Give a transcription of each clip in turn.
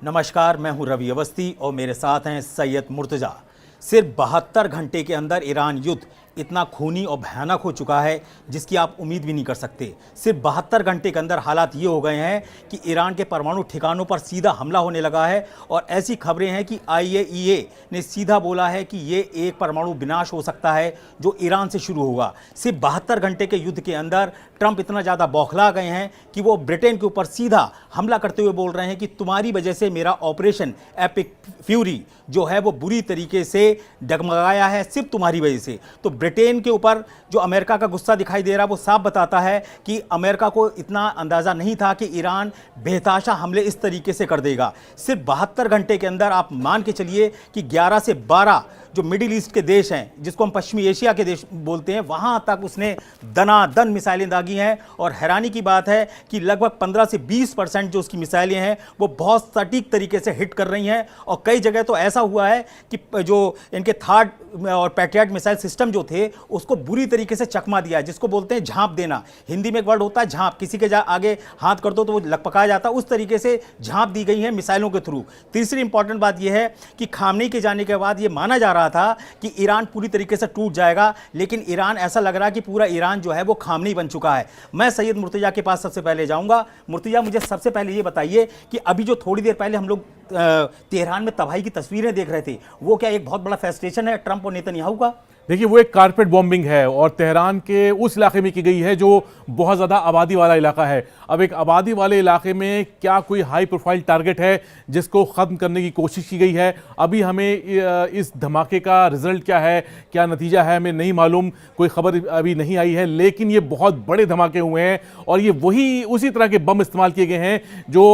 नमस्कार, मैं हूं रवि अवस्थी और मेरे साथ हैं सैयद मुर्तज़ा। सिर्फ 72 घंटे के अंदर ईरान युद्ध इतना खूनी और भयानक हो चुका है जिसकी आप उम्मीद भी नहीं कर सकते। सिर्फ 72 घंटे के अंदर हालात ये हो गए हैं कि ईरान के परमाणु ठिकानों पर सीधा हमला होने लगा है और ऐसी खबरें हैं कि IAEA ने सीधा बोला है कि ये एक परमाणु विनाश हो सकता है जो ईरान से शुरू होगा। सिर्फ 72 घंटे के युद्ध के अंदर ट्रंप इतना ज़्यादा बौखला गए हैं कि वो ब्रिटेन के ऊपर सीधा हमला करते हुए बोल रहे हैं कि तुम्हारी वजह से मेरा ऑपरेशन एपिक फ्यूरी जो है वो बुरी तरीके से डगमगाया है, सिर्फ तुम्हारी वजह से। तो ब्रिटेन के ऊपर जो अमेरिका का गुस्सा दिखाई दे रहा है वो साफ बताता है कि अमेरिका को इतना अंदाज़ा नहीं था कि ईरान बेहताशा हमले इस तरीके से कर देगा। सिर्फ 72 घंटे के अंदर आप मान के चलिए कि 11 से 12 जो मिडिल ईस्ट के देश हैं, जिसको हम पश्चिमी एशिया के देश बोलते हैं, वहां तक उसने दनादन मिसाइलें दागी हैं। और हैरानी की बात है कि लगभग 15 से 20% जो उसकी मिसाइलें हैं वो बहुत सटीक तरीके से हिट कर रही हैं। और कई जगह तो ऐसा हुआ है कि जो इनके थर्ड और पैट्रियट मिसाइल सिस्टम जो थे उसको बुरी तरीके से चकमा दिया है, जिसको बोलते हैं झांप देना। हिंदी में एक वर्ड होता है झांप, किसी के आगे हाथ कर दो तो वो लकपकाया जाता है, उस तरीके से झांप दी गई है मिसाइलों के थ्रू। तीसरी इंपॉर्टेंट बात यह है कि खामनेई के जाने के बाद ये माना जा रहा था कि ईरान पूरी तरीके से टूट जाएगा, लेकिन ईरान ऐसा लग रहा है कि पूरा ईरान जो है वो खामनेई बन चुका है। मैं सैयद मुर्तज़ा के पास सबसे पहले जाऊंगा। मुर्तज़ा, मुझे सबसे पहले ये बताइए कि अभी जो थोड़ी देर पहले हम लोग तेहरान में तबाही की तस्वीरें देख रहे थे, वो क्या एक बहुत बड़ा फेस्टेशन है ट्रंप और नेतन्याहू का? देखिए, वो एक कारपेट बॉम्बिंग है और तेहरान के उस इलाके में की गई है जो बहुत ज़्यादा आबादी वाला इलाका है। अब एक आबादी वाले इलाके में क्या कोई हाई प्रोफाइल टारगेट है जिसको ख़त्म करने की कोशिश की गई है? अभी हमें इस धमाके का रिजल्ट क्या है, क्या नतीजा है, हमें नहीं मालूम, कोई खबर अभी नहीं आई है। लेकिन ये बहुत बड़े धमाके हुए हैं और ये वही उसी तरह के बम इस्तेमाल किए गए हैं जो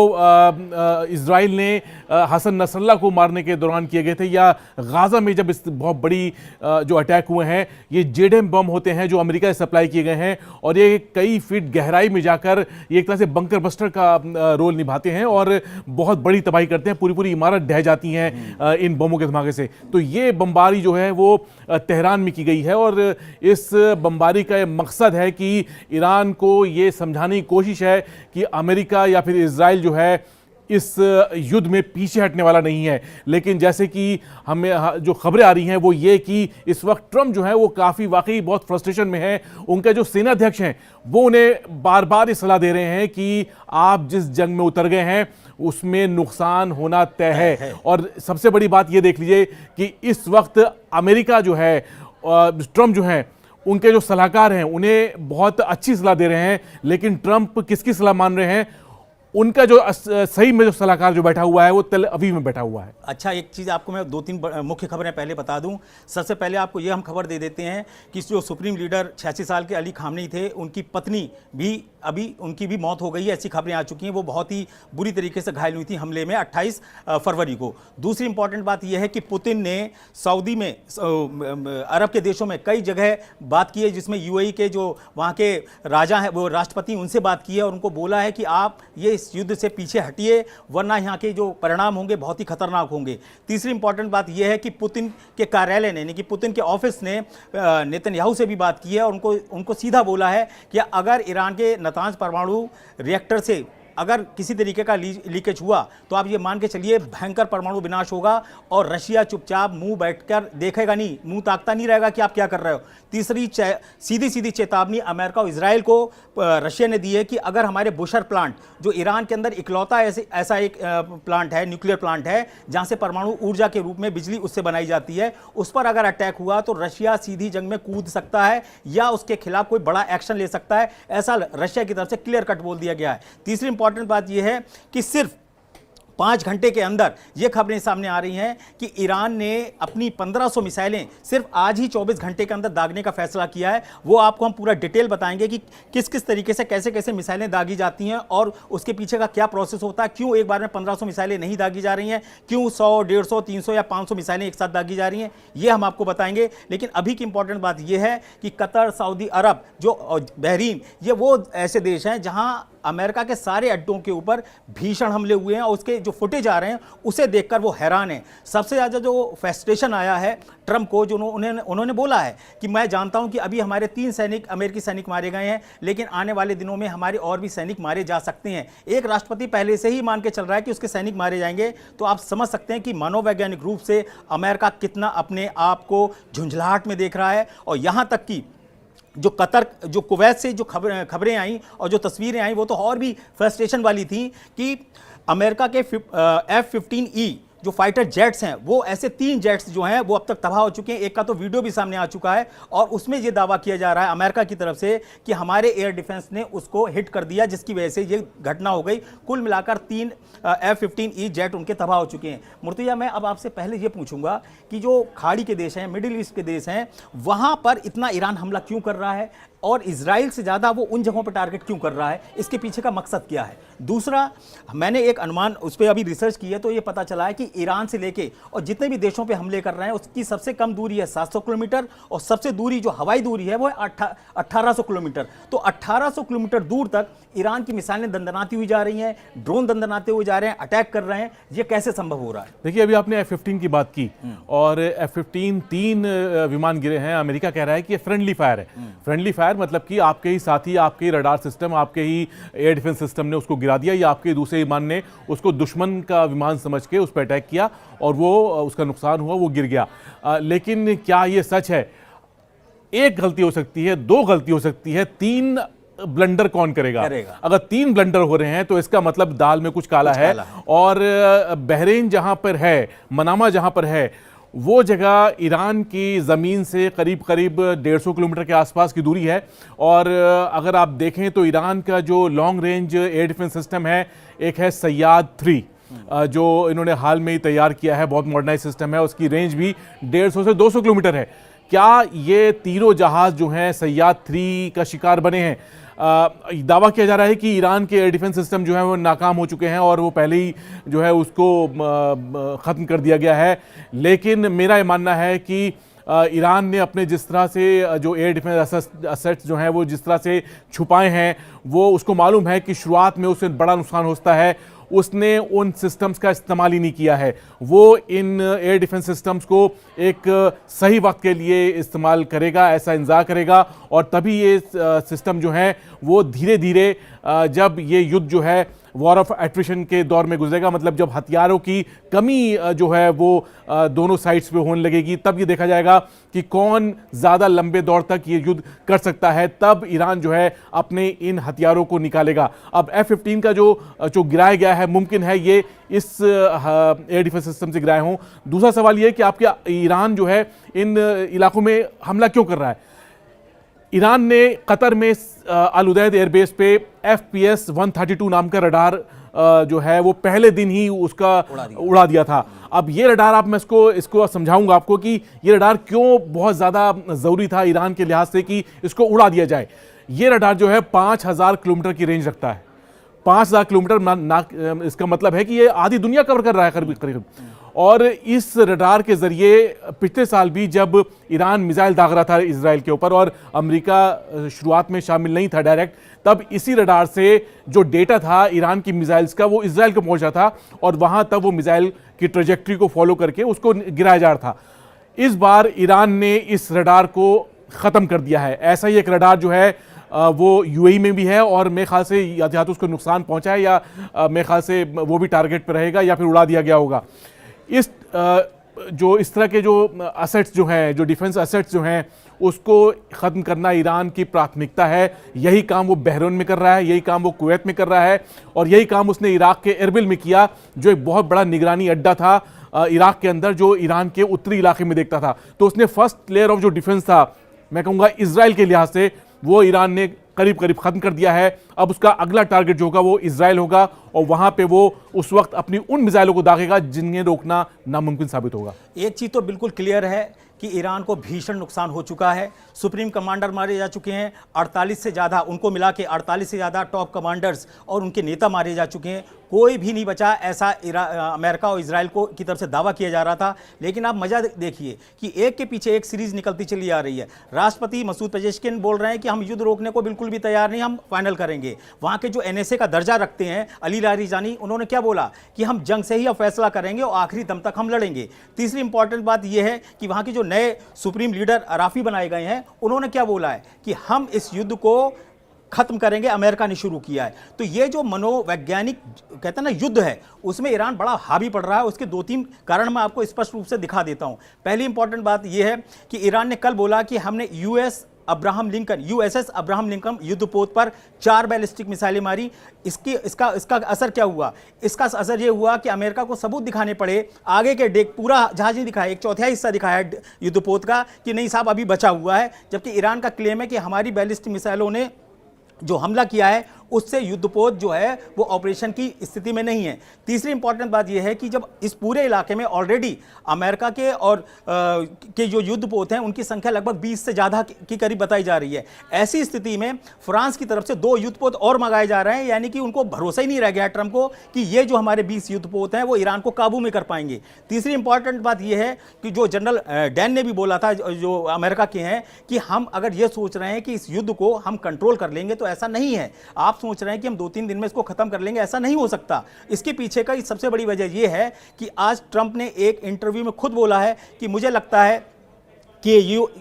इजराइल ने हसन नसरल्ला को मारने के दौरान किए गए थे, या गाज़ा में जब इस बहुत बड़ी जो अटैक हुए हैं। ये जेडएम बम होते हैं जो अमेरिका से सप्लाई किए गए हैं और ये कई फीट गहराई में जाकर ये एक तरह से बंकर बस्टर का रोल निभाते हैं और बहुत बड़ी तबाही करते हैं। पूरी पूरी इमारत ढह जाती हैं इन बमों के धमाके से। तो ये बमबारी जो है वो तेहरान में की गई है और इस बमबारी का मकसद है कि ईरान को ये समझाने की कोशिश है कि अमेरिका या फिर इजराइल जो है इस युद्ध में पीछे हटने वाला नहीं है। लेकिन जैसे कि हमें जो खबरें आ रही हैं वो ये कि इस वक्त ट्रंप जो है वो काफ़ी वाकई बहुत फ्रस्ट्रेशन में है। उनके जो सेनाध्यक्ष हैं वो उन्हें बार बार ये सलाह दे रहे हैं कि आप जिस जंग में उतर गए हैं उसमें नुकसान होना तय है। और सबसे बड़ी बात ये देख लीजिए कि इस वक्त अमेरिका जो है, ट्रंप जो है, उनके जो सलाहकार हैं उन्हें बहुत अच्छी सलाह दे रहे हैं, लेकिन ट्रंप किसकी सलाह मान रहे हैं? उनका जो सही में जो सलाहकार जो बैठा हुआ है वो तेल अवीव में बैठा हुआ है। अच्छा, एक चीज़ आपको मैं 2-3 मुख्य खबरें पहले बता दूं। सबसे पहले आपको ये हम खबर दे देते हैं कि जो सुप्रीम लीडर 86 साल के अली खामनेई थे, उनकी पत्नी भी अभी उनकी भी मौत हो गई है, ऐसी खबरें आ चुकी हैं। वो बहुत ही बुरी तरीके से घायल हुई थी हमले में 28 फरवरी को। दूसरी इंपॉर्टेंट बात यह है कि पुतिन ने सऊदी में, अरब के देशों में कई जगह बात की है, जिसमें UAE के जो वहाँ के राजा हैं, वो राष्ट्रपति, उनसे बात की है और उनको बोला है कि आप ये इस युद्ध से पीछे हटिए, वरना यहाँ के जो परिणाम होंगे बहुत ही खतरनाक होंगे। तीसरी इंपॉर्टेंट बात यह है कि पुतिन के कार्यालय ने, यानी कि पुतिन के ऑफिस ने नेतन्याहू से भी बात की है और उनको सीधा बोला है कि अगर ईरान के नातांज परमाणु रिएक्टर से अगर किसी तरीके का लीकेज हुआ तो आप ये मान के चलिए भयंकर परमाणु विनाश होगा और रशिया चुपचाप मुंह बैठकर देखेगा नहीं, मुंह ताकता नहीं रहेगा कि आप क्या कर रहे हो। तीसरी सीधी सीधी चेतावनी अमेरिका और इजराइल को रशिया ने दी है कि अगर हमारे बुशर प्लांट, जो ईरान के अंदर इकलौता ऐसा एक प्लांट है, न्यूक्लियर प्लांट है जहाँ से परमाणु ऊर्जा के रूप में बिजली उससे बनाई जाती है, उस पर अगर अटैक हुआ तो रशिया सीधी जंग में कूद सकता है या उसके खिलाफ कोई बड़ा एक्शन ले सकता है। ऐसा रशिया की तरफ से क्लियर कट बोल दिया गया है। तीसरी इंपॉर्टेंट बात यह है कि सिर्फ 5 घंटे के अंदर ये खबरें सामने आ रही हैं कि ईरान ने अपनी 1500 मिसाइलें सिर्फ आज ही 24 घंटे के अंदर दागने का फैसला किया है। वो आपको हम पूरा डिटेल बताएंगे कि किस किस तरीके से कैसे कैसे मिसाइलें दागी जाती हैं और उसके पीछे का क्या प्रोसेस होता है, क्यों एक बार में 1500 मिसाइलें नहीं दागी जा रही हैं, क्यों 100, 150, 300 या 500 मिसाइलें एक साथ दागी जा रही हैं, ये हम आपको बताएंगे। लेकिन अभी की इंपॉर्टेंट बात यह है कि कतर, सऊदी अरब, जो बहरीन, ये वो ऐसे देश हैं जहाँ अमेरिका के सारे अड्डों के ऊपर भीषण हमले हुए हैं और उसके जो फुटेज आ रहे हैं उसे देखकर वो हैरान है। सबसे ज़्यादा जो फ्रस्ट्रेशन आया है ट्रंप को, जो उन्होंने बोला है कि मैं जानता हूं कि अभी हमारे 3 अमेरिकी सैनिक मारे गए हैं, लेकिन आने वाले दिनों में हमारे और भी सैनिक मारे जा सकते हैं। एक राष्ट्रपति पहले से ही मान के चल रहा है कि उसके सैनिक मारे जाएंगे, तो आप समझ सकते हैं कि मनोवैज्ञानिक रूप से अमेरिका कितना अपने आप को झुंझलाहट में देख रहा है। और यहां तक कि जो कतर, जो कुवैत से जो खबरें आई और जो तस्वीरें आई वो तो और भी फ्रस्ट्रेशन वाली थी कि अमेरिका के F-15E जो फाइटर जेट्स हैं, वो ऐसे 3 जेट्स जो हैं वो अब तक तबाह हो चुके हैं। एक का तो वीडियो भी सामने आ चुका है और उसमें ये दावा किया जा रहा है अमेरिका की तरफ से कि हमारे एयर डिफेंस ने उसको हिट कर दिया, जिसकी वजह से ये घटना हो गई। कुल मिलाकर 3 F-15E जेट उनके तबाह हो चुके हैं। मुर्तजा, मैं अब आपसे पहले ये पूछूंगा कि जो खाड़ी के देश हैं, मिडिल ईस्ट के देश हैं, वहां पर इतना ईरान हमला क्यों कर रहा है और इजराइल से ज़्यादा वो उन जगहों पर टारगेट क्यों कर रहा है? इसके पीछे का मकसद क्या है? दूसरा, मैंने एक अनुमान उस पर अभी रिसर्च की है तो ये पता चला है कि ईरान से लेके और जितने भी देशों पे हमले कर रहे हैं उसकी सबसे कम दूरी है 700 किलोमीटर और सबसे दूरी जो हवाई दूरी है वो है 1800 किलोमीटर। तो 1800 किलोमीटर दूर तक ईरान की मिसाइलें दंदनाती हुई जा रही हैं, ड्रोन दंदनाते हुए जा रहे हैं, अटैक कर रहे हैं। ये कैसे संभव हो रहा है? देखिए, अभी आपने F-15 की बात की और F-15 3 विमान गिरे हैं। अमेरिका कह रहा है कि ये फ्रेंडली फायर है। फ्रेंडली फायर मतलब कि आपके ही साथी, आपके ही रडार सिस्टम, आपके ही एयर डिफेंस सिस्टम ने उसको गिरा दिया या आपके दूसरे विमान ने उसको दुश्मन का विमान समझ के उस पर अटैक किया और वो उसका नुकसान हुआ, वो गिर गया। लेकिन क्या ये सच है? एक गलती हो सकती है, 2 गलती हो सकती है, 3 ब्लंडर कौन करेगा? अगर 3 ब्लंडर हो रहे हैं तो इसका मतलब दाल में कुछ काला है। और बहरीन जहां पर है, मनामा जहां पर है, वो जगह ईरान की ज़मीन से करीब 150 किलोमीटर के आसपास की दूरी है। और अगर आप देखें तो ईरान का जो long range air defence system है, एक है सैयाद 3 जो इन्होंने हाल में ही तैयार किया है, बहुत मॉडर्नाइज सिस्टम है, उसकी रेंज भी 150 से 200 किलोमीटर है। क्या ये तीनों जहाज जो हैं सैयाद 3 का शिकार बने हैं? दावा किया जा रहा है कि ईरान के एयर डिफेंस सिस्टम जो है वो नाकाम हो चुके हैं और वो पहले ही जो है उसको ख़त्म कर दिया गया है। लेकिन मेरा ये मानना है कि ईरान ने अपने जिस तरह से जो एयर डिफेंस असेट्स जो हैं वो जिस तरह से छुपाए हैं, वो उसको मालूम है कि शुरुआत में उससे बड़ा नुकसान होता है, उसने उन सिस्टम्स का इस्तेमाल ही नहीं किया है। वो इन एयर डिफेंस सिस्टम्स को एक सही वक्त के लिए इस्तेमाल करेगा, ऐसा इंतज़ार करेगा और तभी ये सिस्टम जो है वो धीरे धीरे जब ये युद्ध जो है वॉर ऑफ एट्रिशन के दौर में गुजरेगा, मतलब जब हथियारों की कमी जो है वो दोनों साइड्स पे होने लगेगी, तब ये देखा जाएगा कि कौन ज़्यादा लंबे दौर तक ये युद्ध कर सकता है। तब ईरान जो है अपने इन हथियारों को निकालेगा। अब F-15 का जो गिराया गया है, मुमकिन है ये इस एयर डिफेंस सिस्टम से गिराए हों। दूसरा सवाल ये कि आपके ईरान जो है इन इलाकों में हमला क्यों कर रहा है? ईरान ने कतर में अल उदैद एयरबेस पे FPS 132 नाम का रडार जो है वो पहले दिन ही उसका उड़ा दिया था। अब ये रडार, आप मैं इसको समझाऊंगा आपको कि ये रडार क्यों बहुत ज़्यादा ज़रूरी था ईरान के लिहाज से कि इसको उड़ा दिया जाए। ये रडार जो है 5000 किलोमीटर की रेंज रखता है। 5000 किलोमीटर इसका मतलब है कि ये आधी दुनिया कवर कर रहा है करीब। और इस रडार के जरिए पिछले साल भी जब ईरान मिसाइल दाग रहा था इजराइल के ऊपर और अमेरिका शुरुआत में शामिल नहीं था डायरेक्ट, तब इसी रडार से जो डेटा था ईरान की मिसाइल्स का वो इजराइल को पहुंचा था और वहां तब वो मिसाइल की ट्रेजेक्ट्री को फॉलो करके उसको गिराया जा रहा था। इस बार ईरान ने इस रडार को ख़त्म कर दिया है। ऐसा ही एक रडार जो है वो UAE में भी है और मेरे ख्याल से या तो उसको नुकसान पहुंचा है या मेरे ख्याल से वो भी टारगेट पर रहेगा या फिर उड़ा दिया गया होगा। इस तरह के जो असेट्स जो हैं, जो डिफेंस असेट्स जो हैं, उसको ख़त्म करना ईरान की प्राथमिकता है। यही काम वो बहरीन में कर रहा है, यही काम वो कुवैत में कर रहा है और यही काम उसने इराक के एरबिल में किया, जो एक बहुत बड़ा निगरानी अड्डा था इराक के अंदर, जो ईरान के उत्तरी इलाके में देखता था। तो उसने फर्स्ट लेयर ऑफ जो डिफेंस था, मैं कहूँगा इजराइल के लिहाज से, वो ईरान ने करीब ख़त्म कर दिया है। अब उसका अगला टारगेट जो होगा वो इजराइल होगा और वहां पे वो उस वक्त अपनी उन मिसाइलों को दागेगा जिन्हें रोकना नामुमकिन साबित होगा। एक चीज़ तो बिल्कुल क्लियर है कि ईरान को भीषण नुकसान हो चुका है। सुप्रीम कमांडर मारे जा चुके हैं, 48 से ज़्यादा, उनको मिला के 48 से ज़्यादा टॉप कमांडर्स और उनके नेता मारे जा चुके हैं। कोई भी नहीं बचा, ऐसा अमेरिका और इजराइल को की तरफ से दावा किया जा रहा था। लेकिन आप मजा देखिए कि एक के पीछे एक सीरीज निकलती चली आ रही है। राष्ट्रपति मसूद पेजेश्किन बोल रहे हैं कि हम युद्ध रोकने को बिल्कुल भी तैयार नहीं, हम फाइनल करेंगे। वहाँ के जो NSA का दर्जा रखते हैं अली लारिजानी, उन्होंने क्या बोला कि हम जंग से ही अब फैसला करेंगे और आखिरी दम तक हम लड़ेंगे। तीसरी इंपॉर्टेंट बात यह है कि वहाँ के जो नए सुप्रीम लीडर अराफी बनाए गए हैं, उन्होंने क्या बोला है कि हम इस युद्ध को खत्म करेंगे, अमेरिका ने शुरू किया है। तो ये जो मनोवैज्ञानिक कहते हैं ना युद्ध है, उसमें ईरान बड़ा हावी पड़ रहा है। उसके 2-3 कारण मैं आपको स्पष्ट रूप से दिखा देता हूं। पहली इंपॉर्टेंट बात यह है कि ईरान ने कल बोला कि हमने USS अब्राहम लिंकन युद्धपोत पर 4 बैलिस्टिक मिसाइलें मारी। इसका असर क्या हुआ? इसका असर यह हुआ कि अमेरिका को सबूत दिखाने पड़े, आगे के डेक पूरा जहाज नहीं दिखाया, 1/4 हिस्सा दिखाया युद्धपोत का कि नहीं साहब अभी बचा हुआ है। जबकि ईरान का क्लेम है कि हमारी बैलिस्टिक मिसाइलों ने जो हमला किया है उससे युद्धपोत जो है वो ऑपरेशन की स्थिति में नहीं है। तीसरी इंपॉर्टेंट बात यह है कि जब इस पूरे इलाके में ऑलरेडी अमेरिका के और के जो युद्धपोत हैं उनकी संख्या लगभग 20 से ज़्यादा की करीब बताई जा रही है। ऐसी स्थिति में फ्रांस की तरफ से 2 युद्धपोत और मंगाए जा रहे हैं, यानी कि उनको भरोसा ही नहीं रह गया ट्रंप को कि ये जो हमारे 20 युद्धपोत हैं वो ईरान को काबू में कर पाएंगे। तीसरी इंपॉर्टेंट बात यह है कि जो जनरल डैन ने भी बोला था, जो अमेरिका के हैं, कि हम अगर ये सोच रहे हैं कि इस युद्ध को हम कंट्रोल कर लेंगे तो ऐसा नहीं है। आप सोच रहे हैं कि हम 2-3 दिन में इसको खत्म कर लेंगे, ऐसा नहीं हो सकता। इसके पीछे का सबसे बड़ी वजह यह है कि आज ट्रंप ने एक इंटरव्यू में खुद बोला है कि मुझे लगता है कि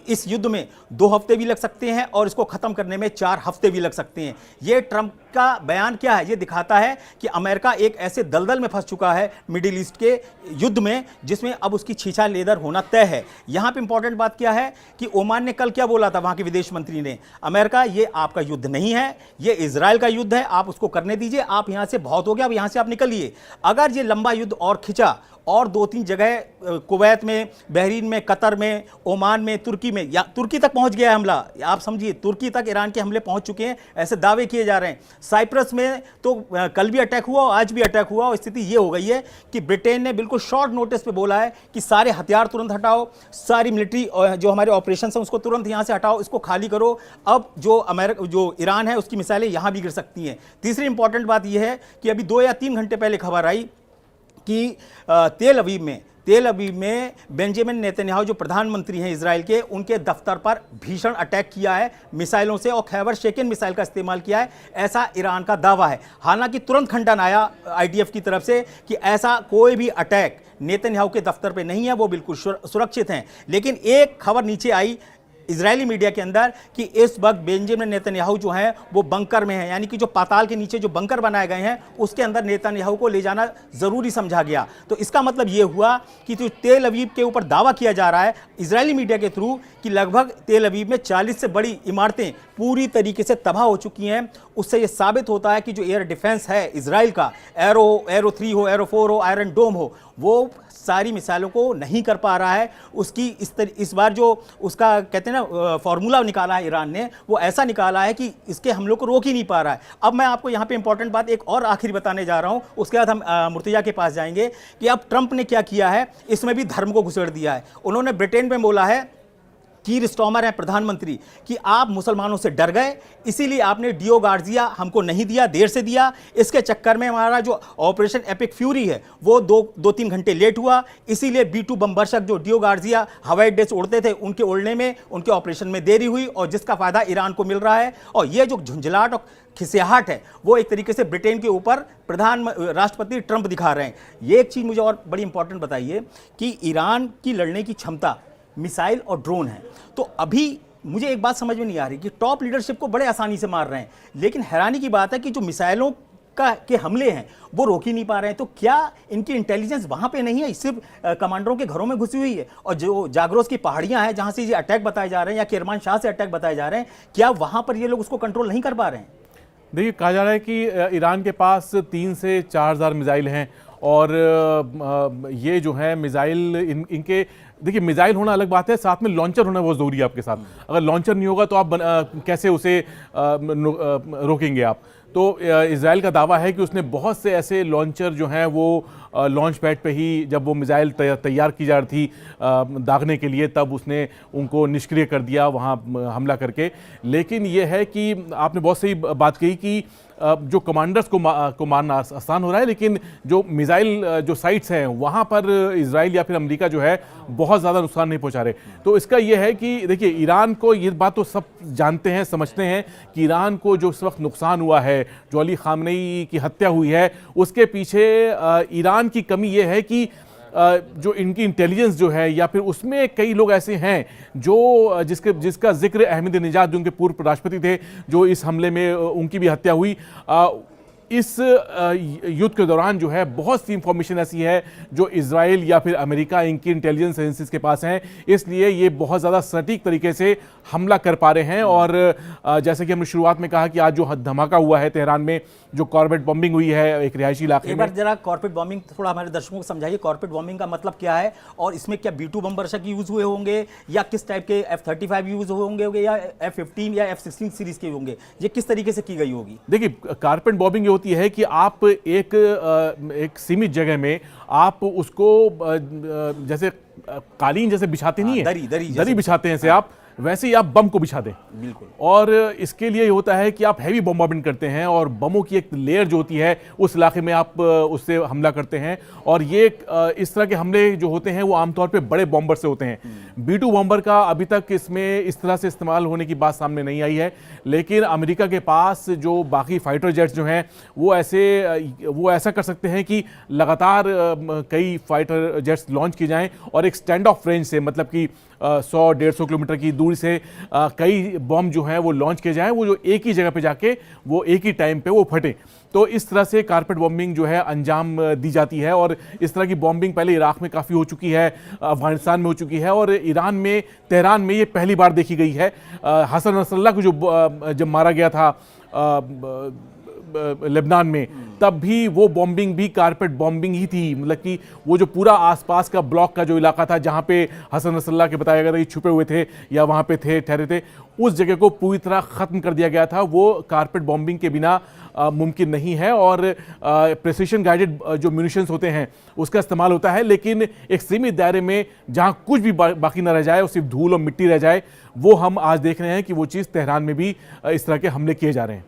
इस युद्ध में 2 हफ्ते भी लग सकते हैं और इसको खत्म करने में 4 हफ्ते भी लग सकते हैं। यह ट्रंप का बयान क्या है? यह दिखाता है कि अमेरिका एक ऐसे दलदल में फंस चुका है मिडिल ईस्ट के युद्ध में, जिसमें अब उसकी छीछा लेदर होना तय है। यहां पे इंपॉर्टेंट बात क्या है कि ओमान ने कल क्या बोला था, वहां के विदेश मंत्री ने, अमेरिका ये आपका युद्ध नहीं है, ये इजराइल का युद्ध है, आप उसको करने दीजिए, आप यहां से बहुत हो गया, अब यहां से आप निकलिए। अगर ये लंबा युद्ध और खिंचा और 2-3 जगह कुवैत में, बहरीन में, कतर में, ओमान में, तुर्की में, या तुर्की तक पहुंच गया है हमला, आप समझिए तुर्की तक ईरान के हमले पहुंच चुके हैं, ऐसे दावे किए जा रहे हैं। साइप्रस में तो कल भी अटैक हुआ और आज भी अटैक हुआ और स्थिति ये हो गई है कि ब्रिटेन ने बिल्कुल शॉर्ट नोटिस पे बोला है कि सारे हथियार तुरंत हटाओ, सारी मिलिट्री जो हमारे ऑपरेशन हैं उसको तुरंत यहाँ से हटाओ, इसको खाली करो। अब जो ईरान है उसकी मिसाइलें यहाँ भी गिर सकती हैं। तीसरी इंपॉर्टेंट बात यह है कि अभी 2 या 3 घंटे पहले खबर आई कि तेल अवीव में बेंजामिन नेतन्याहू जो प्रधानमंत्री हैं इजराइल के, उनके दफ्तर पर भीषण अटैक किया है मिसाइलों से और खैबर शेकन मिसाइल का इस्तेमाल किया है, ऐसा ईरान का दावा है। हालांकि तुरंत खंडन आया IDF की तरफ से कि ऐसा कोई भी अटैक नेतन्याहू के दफ्तर पे नहीं है, वो बिल्कुल सुरक्षित हैं। लेकिन एक खबर नीचे आई इजरायली मीडिया के अंदर कि इस वक्त बेंजामिन नेतन्याहू जो हैं वो बंकर में हैं, यानी कि जो पाताल के नीचे जो बंकर बनाए गए हैं उसके अंदर नेतन्याहू को ले जाना ज़रूरी समझा गया। तो इसका मतलब ये हुआ कि जो तेल अवीव के ऊपर दावा किया जा रहा है इजरायली मीडिया के थ्रू कि लगभग तेल अवीव में 40 से बड़ी इमारतें पूरी तरीके से तबाह हो चुकी हैं, उससे ये साबित होता है कि जो एयर डिफेंस है इजराइल का, एरो 3 हो, एरो 4 हो, आयरन डोम हो, वो सारी मिसाइलों को नहीं कर पा रहा है। उसकी इस बार जो उसका कहते हैं ना फॉर्मूला निकाला है ईरान ने, वो ऐसा निकाला है कि इसके हमलों को रोक ही नहीं पा रहा है। अब मैं आपको यहाँ पे इंपॉर्टेंट बात एक और आखिरी बताने जा रहा हूँ, उसके बाद हम मुर्तजा के पास जाएंगे कि अब ट्रंप ने क्या किया है, इसमें भी धर्म को घुसेड़ दिया है। उन्होंने ब्रिटेन में बोला है, कीर स्टॉमर है प्रधानमंत्री, कि आप मुसलमानों से डर गए, इसीलिए आपने डियो गार्जिया हमको नहीं दिया, देर से दिया, इसके चक्कर में हमारा जो ऑपरेशन एपिक फ्यूरी है वो 2-3 घंटे लेट हुआ, इसीलिए B-2 बमबर्षक जो डियो गार्जिया हवाई अड्डे से उड़ते थे उनके उड़ने में, उनके ऑपरेशन में देरी हुई और जिसका फायदा ईरान को मिल रहा है। और ये जो झुंझलाहट और खिसियाहट है वो एक तरीके से ब्रिटेन के ऊपर राष्ट्रपति ट्रंप दिखा रहे हैं। ये एक चीज़ मुझे और बड़ी इंपॉर्टेंट बताइए कि ईरान की लड़ने की क्षमता मिसाइल और ड्रोन है। तो अभी मुझे एक बात समझ में नहीं आ रही कि टॉप लीडरशिप को बड़े आसानी से मार रहे हैं, लेकिन हैरानी की बात है कि जो मिसाइलों के हमले हैं वो रोक ही नहीं पा रहे हैं। तो क्या इनकी इंटेलिजेंस वहां पे नहीं है, सिर्फ कमांडरों के घरों में घुसी हुई है? और जो जागरोस की पहाड़ियां हैं जहां से ये अटैक बताए जा रहे हैं या किरमान शाह से अटैक बताए जा रहे हैं, क्या वहां पर ये लोग उसको कंट्रोल नहीं कर पा रहे हैं? देखिए, कहा जा रहा है कि ईरान के पास 3 से 4,000 मिसाइल हैं और ये जो है मिसाइल इनके देखिए, मिसाइल होना अलग बात है, साथ में लॉन्चर होना बहुत ज़रूरी है आपके साथ। अगर लॉन्चर नहीं होगा तो आप कैसे उसे रोकेंगे आप। तो इजराइल का दावा है कि उसने बहुत से ऐसे लॉन्चर जो हैं वो लॉन्च पैड पे ही, जब वो मिसाइल तैयार की जा रही थी दागने के लिए, तब उसने उनको निष्क्रिय कर दिया वहाँ हमला करके। लेकिन ये है कि आपने बहुत सही बात कही कि जो कमांडर्स को मारना आसान हो रहा है, लेकिन जो मिसाइल जो साइट्स हैं वहाँ पर इजराइल या फिर अमेरिका जो है बहुत ज़्यादा नुकसान नहीं पहुँचा रहे। तो इसका ये है कि देखिए, ईरान को ये बात तो सब जानते हैं, समझते हैं कि ईरान को जो इस वक्त नुकसान हुआ है, जो अली खामनेई की हत्या हुई है, उसके पीछे ईरान की कमी ये है कि जो इनकी इंटेलिजेंस जो है, या फिर उसमें कई लोग ऐसे हैं जो जिसका जिक्र अहमदीनेजाद, जो उनके पूर्व राष्ट्रपति थे, जो इस हमले में उनकी भी हत्या हुई। इस युद्ध के दौरान जो है बहुत सी इंफॉर्मेशन ऐसी है जो इजराइल या फिर अमेरिका, इनकी इंटेलिजेंस एजेंसीज के पास हैं, इसलिए ये बहुत ज़्यादा सटीक तरीके से हमला कर पा रहे हैं। और जैसे कि हमने शुरुआत में कहा कि आज जो धमाका हुआ है तेहरान में, जो कॉर्बेट बॉम्बिंग हुई है एक रिहायशी इलाके में। एक बार जरा कॉर्बेट बॉम्बिंग थोड़ा हमारे दर्शकों को समझाइए, कॉर्बेट बॉम्बिंग का मतलब क्या है, और इसमें क्या B-2 बम-वर्षक यूज हुए होंगे, या किस टाइप के F-35 यूज होंगे, या F-15 या F-16 सीरीज के होंगे, ये किस तरीके से की गई होगी? देखिए, कॉर्बेट बॉम्बिंग ये होती है कि आप एक सीमित जगह में आप उसको जैसे कालीन जैसे बिछाते नहीं है, दरी बिछाते हैं, आप वैसे ही आप बम को बिछा दें। बिल्कुल। और इसके लिए होता है कि आप हैवी बम्बार्मेंट करते हैं, और बमों की एक लेयर जो होती है उस इलाके में आप उससे हमला करते हैं। और ये इस तरह के हमले जो होते हैं वो आमतौर पे बड़े बॉम्बर से होते हैं। B-2 बॉम्बर का अभी तक इसमें इस तरह से इस्तेमाल होने की बात सामने नहीं आई है, लेकिन अमेरिका के पास जो बाकी फाइटर जेट्स जो हैं वो ऐसा कर सकते हैं कि लगातार कई फाइटर जेट्स लॉन्च किए जाएं, और एक स्टैंड ऑफ रेंज से, मतलब कि 100-150 किलोमीटर की दूरी से कई बम जो हैं वो लॉन्च किए जाएं, वो जो एक ही जगह पे जाके वो एक ही टाइम पे वो फटे। तो इस तरह से कारपेट बॉम्बिंग जो है अंजाम दी जाती है। और इस तरह की बॉम्बिंग पहले इराक में काफ़ी हो चुकी है, अफगानिस्तान में हो चुकी है, और ईरान में, तेहरान में ये पहली बार देखी गई है। हसन नसरल्लाह को जब मारा गया था लेबनान में, तब भी वो बॉम्बिंग भी कारपेट बॉम्बिंग ही थी। मतलब कि वो जो पूरा आसपास का ब्लॉक का जो इलाका था जहाँ पे हसन नसरल्लाह के बताया गया था कि छुपे हुए थे या वहाँ पे ठहरे थे, उस जगह को पूरी तरह ख़त्म कर दिया गया था। वो कारपेट बॉम्बिंग के बिना मुमकिन नहीं है। और प्रेसिशन गाइडेड जो म्यूनिशंस होते हैं उसका इस्तेमाल होता है, लेकिन एक सीमित दायरे में, जहाँ कुछ भी बाकी ना रह जाए और सिर्फ धूल और मिट्टी रह जाए, वो हम आज देख रहे हैं कि वो चीज़ तेहरान में भी इस तरह के हमले किए जा रहे हैं।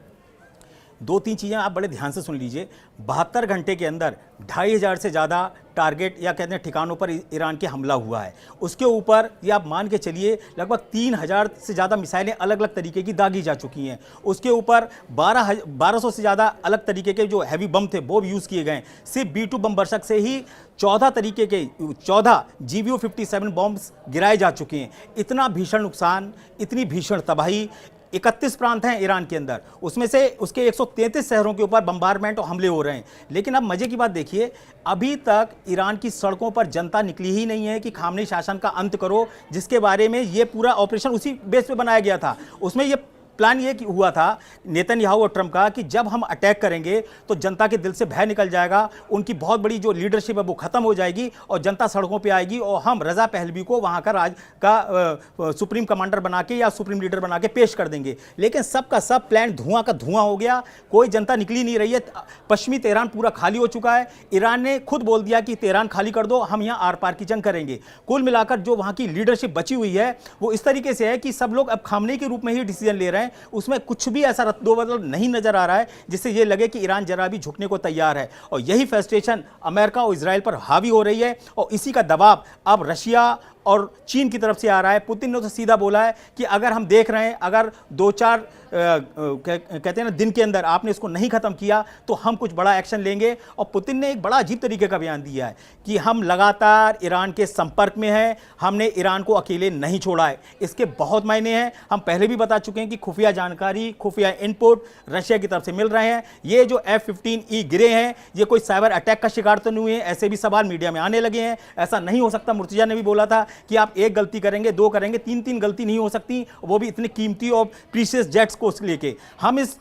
2-3 चीज़ें आप बड़े ध्यान से सुन लीजिए। 72 घंटे के अंदर 2500 से ज़्यादा टारगेट या कहते हैं ठिकानों पर ईरान के हमला हुआ है। उसके ऊपर ये आप मान के चलिए लगभग 3000 से ज़्यादा मिसाइलें अलग अलग तरीके की दागी जा चुकी हैं। उसके ऊपर 1200 से ज़्यादा अलग तरीके के जो हैवी बम थे वो भी यूज़ किए गए। सिर्फ B-2 बम वर्षक से ही 14 तरीके के 14 GBU-57 बॉम्ब्स गिराए जा चुके हैं। इतना भीषण नुकसान, इतनी भीषण तबाही। 31 प्रांत हैं ईरान के अंदर, उसमें से उसके 133 शहरों के ऊपर बम्बारमेंट और हमले हो रहे हैं। लेकिन अब मजे की बात देखिए, अभी तक ईरान की सड़कों पर जनता निकली ही नहीं है कि खामनेई शासन का अंत करो, जिसके बारे में ये पूरा ऑपरेशन उसी बेस पे बनाया गया था। उसमें ये प्लान ये हुआ था नेतन्याहू और ट्रंप का कि जब हम अटैक करेंगे तो जनता के दिल से भय निकल जाएगा, उनकी बहुत बड़ी जो लीडरशिप है वो खत्म हो जाएगी और जनता सड़कों पे आएगी, और हम रजा पहलवी को वहाँ का राज का सुप्रीम कमांडर बना के या सुप्रीम लीडर बना के पेश कर देंगे। लेकिन सबका सब प्लान धुआं का धुआं हो गया, कोई जनता निकली नहीं रही है। पश्चिमी तेहरान पूरा खाली हो चुका है। ईरान ने खुद बोल दिया कि तेहरान खाली कर दो, हम यहाँ आर पार की जंग करेंगे। कुल मिलाकर जो वहाँ की लीडरशिप बची हुई है वो इस तरीके से है कि सब लोग अब खामनेई के रूप में ही डिसीजन ले रहे हैं। उसमें कुछ भी ऐसा रद्दोबदल नहीं नजर आ रहा है जिससे ये लगे कि ईरान जरा भी झुकने को तैयार है। और यही फ्रस्ट्रेशन अमेरिका और इजराइल पर हावी हो रही है, और इसी का दबाव अब रशिया और चीन की तरफ से आ रहा है। पुतिन ने तो सीधा बोला है कि अगर हम देख रहे हैं, अगर 2-4 कहते हैं ना दिन के अंदर आपने इसको नहीं खत्म किया तो हम कुछ बड़ा एक्शन लेंगे। और पुतिन ने एक बड़ा अजीब तरीके का बयान दिया है कि हम लगातार ईरान के संपर्क में हैं, हमने ईरान को अकेले नहीं छोड़ा है। इसके बहुत मायने हैं। हम पहले भी बता चुके हैं कि खुफिया जानकारी, खुफिया इनपुट रशिया की तरफ से मिल रहे हैं। ये जो F-15E गिरे हैं, ये कोई साइबर अटैक का शिकार तो नहीं हुए, ऐसे भी सवाल मीडिया में आने लगे हैं। ऐसा नहीं हो सकता। मुर्तजा ने भी बोला था कि आप एक गलती करेंगे, 2 करेंगे, 3 गलती नहीं हो सकती, वो भी इतनी कीमती और प्रीशियस जेट्स को लेके। हम इस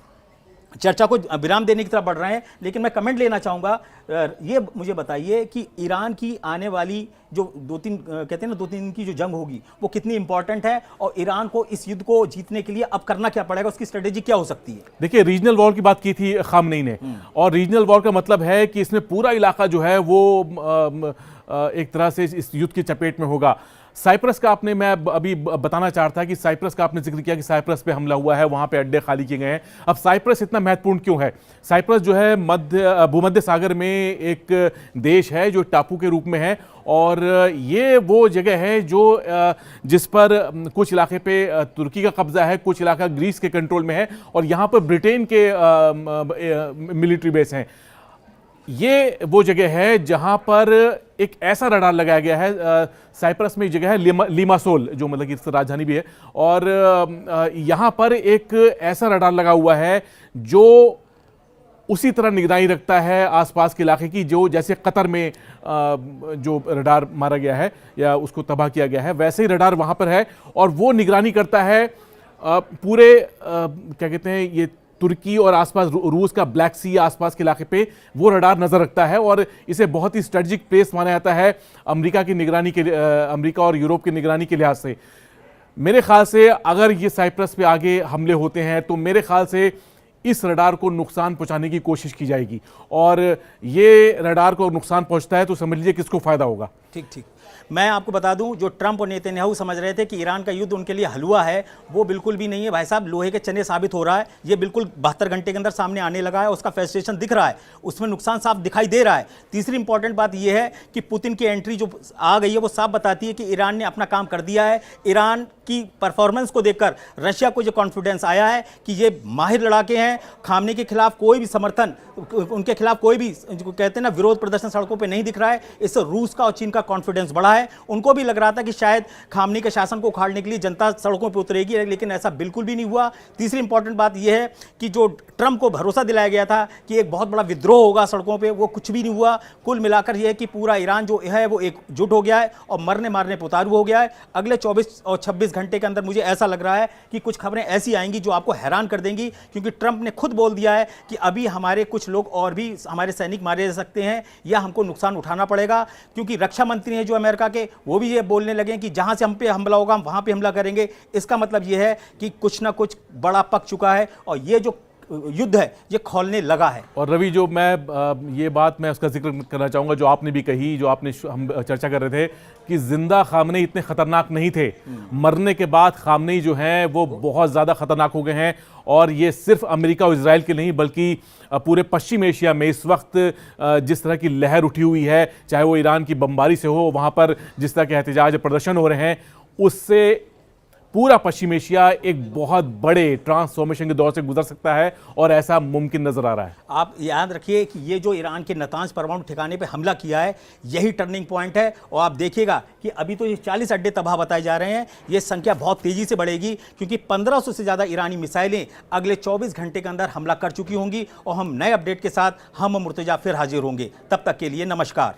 चर्चा को विराम देने की तरफ बढ़ रहे हैं, लेकिन मैं कमेंट लेना चाहूँगा। ये मुझे बताइए कि ईरान की आने वाली जो कहते हैं ना 2-3 दिन की जो जंग होगी वो कितनी इंपॉर्टेंट है, और ईरान को इस युद्ध को जीतने के लिए अब करना क्या पड़ेगा, उसकी स्ट्रेटेजी क्या हो सकती है? देखिए, रीजनल वॉर की बात की थी खामनेई ने, और रीजनल वॉर का मतलब है कि इसमें पूरा इलाका जो है वो एक तरह से इस युद्ध की चपेट में होगा। साइप्रस का आपने, मैं अभी बताना चाहता था कि साइप्रस का आपने जिक्र किया कि साइप्रस पे हमला हुआ है, वहां पे अड्डे खाली किए गए हैं। अब साइप्रस इतना महत्वपूर्ण क्यों है? साइप्रस जो है भूमध्य सागर में एक देश है जो टापू के रूप में है, और ये वो जगह है जो जिस पर कुछ इलाके पे तुर्की का कब्जा है, कुछ इलाका ग्रीस के कंट्रोल में है, और यहाँ पर ब्रिटेन के मिलिट्री बेस हैं। ये वो जगह है जहां पर एक ऐसा रडार लगाया गया है। साइप्रस में एक जगह है लिमासोल, जो मतलब कि इसकी राजधानी भी है, और यहां पर एक ऐसा रडार लगा हुआ है जो उसी तरह निगरानी रखता है आसपास के इलाके की, जो जैसे कतर में जो रडार मारा गया है या उसको तबाह किया गया है, वैसे ही रडार वहां पर है, और वो निगरानी करता है पूरे क्या कहते हैं, ये तुर्की और आसपास रूस का ब्लैक सी आसपास के इलाके पे वो रडार नजर रखता है, और इसे बहुत ही स्ट्रेटेजिक प्लेस माना जाता है अमेरिका की निगरानी के, अमेरिका और यूरोप की निगरानी के लिहाज से। मेरे ख्याल से अगर ये साइप्रस पे आगे हमले होते हैं तो मेरे ख्याल से इस रडार को नुकसान पहुंचाने की कोशिश की जाएगी, और ये रडार को नुकसान पहुंचता है तो समझ लीजिए किसको फायदा होगा। ठीक। मैं आपको बता दूं, जो ट्रंप और नेतन्याहू समझ रहे थे कि ईरान का युद्ध उनके लिए हलवा है, वो बिल्कुल भी नहीं है भाई साहब। लोहे के चने साबित हो रहा है, ये बिल्कुल 72 घंटे के अंदर सामने आने लगा है, उसका फ्रस्ट्रेशन दिख रहा है, उसमें नुकसान साफ दिखाई दे रहा है। तीसरी इंपॉर्टेंट बात यह है कि पुतिन की एंट्री जो आ गई है वो साफ बताती है कि ईरान ने अपना काम कर दिया है। ईरान की परफॉर्मेंस को देखकर रशिया को जो कॉन्फिडेंस आया है कि ये माहिर लड़ाके हैं, खामने के खिलाफ कोई भी समर्थन, उनके खिलाफ कोई भी जो कहते हैं ना विरोध प्रदर्शन सड़कों पे नहीं दिख रहा है। इससे रूस का और चीन का कॉन्फिडेंस बढ़ा है। उनको भी लग रहा था कि शायद खामने के शासन को उखाड़ने के लिए जनता सड़कों पर उतरेगी, लेकिन ऐसा बिल्कुल भी नहीं हुआ। तीसरी इंपॉर्टेंट बात यह है कि जो ट्रंप को भरोसा दिलाया गया था कि एक बहुत बड़ा विद्रोह होगा सड़कों पर, वो कुछ भी नहीं हुआ। कुल मिलाकर यह है कि पूरा ईरान जो है वो एकजुट हो गया है और मरने मारने पर उतारू हो गया है। अगले 24 और 26 घंटे के अंदर मुझे ऐसा लग रहा है कि कुछ खबरें ऐसी आएंगी जो आपको हैरान कर देंगी, क्योंकि ट्रंप ने खुद बोल दिया है कि अभी हमारे कुछ लोग और भी हमारे सैनिक मारे जा सकते हैं या हमको नुकसान उठाना पड़ेगा, क्योंकि रक्षा मंत्री हैं जो अमेरिका के, वो भी ये बोलने लगे कि जहां से हम पे हमला होगा हम वहां पे हमला करेंगे। इसका मतलब ये है कि कुछ ना कुछ बड़ा पक चुका है और ये जो युद्ध है ये खोलने लगा है। और रवि, जो मैं ये बात मैं उसका जिक्र करना चाहूँगा जो आपने भी कही, जो आपने हम चर्चा कर रहे थे कि जिंदा खामनेई इतने खतरनाक नहीं थे, मरने के बाद खामनेई जो हैं वो बहुत ज़्यादा खतरनाक हो गए हैं। और ये सिर्फ अमेरिका और इजराइल के नहीं बल्कि पूरे पश्चिम एशिया में इस वक्त जिस तरह की लहर उठी हुई है, चाहे वो ईरान की बमबारी से हो, वहाँ पर जिस तरह के एहतजाज प्रदर्शन हो रहे हैं, उससे पूरा पश्चिम एशिया एक बहुत बड़े ट्रांसफॉर्मेशन के दौर से गुजर सकता है, और ऐसा मुमकिन नजर आ रहा है। आप याद रखिए कि ये जो ईरान के नतांज परमाणु ठिकाने पे हमला किया है यही टर्निंग पॉइंट है, और आप देखिएगा कि अभी तो ये 40 अड्डे तबाह बताए जा रहे हैं। ये संख्या बहुत तेजी से बढ़ेगी, क्योंकि 1500 से ज़्यादा ईरानी मिसाइलें अगले 24 घंटे के अंदर हमला कर चुकी होंगी। और हम नए अपडेट के साथ हम मुर्तजा फिर हाजिर होंगे। तब तक के लिए नमस्कार।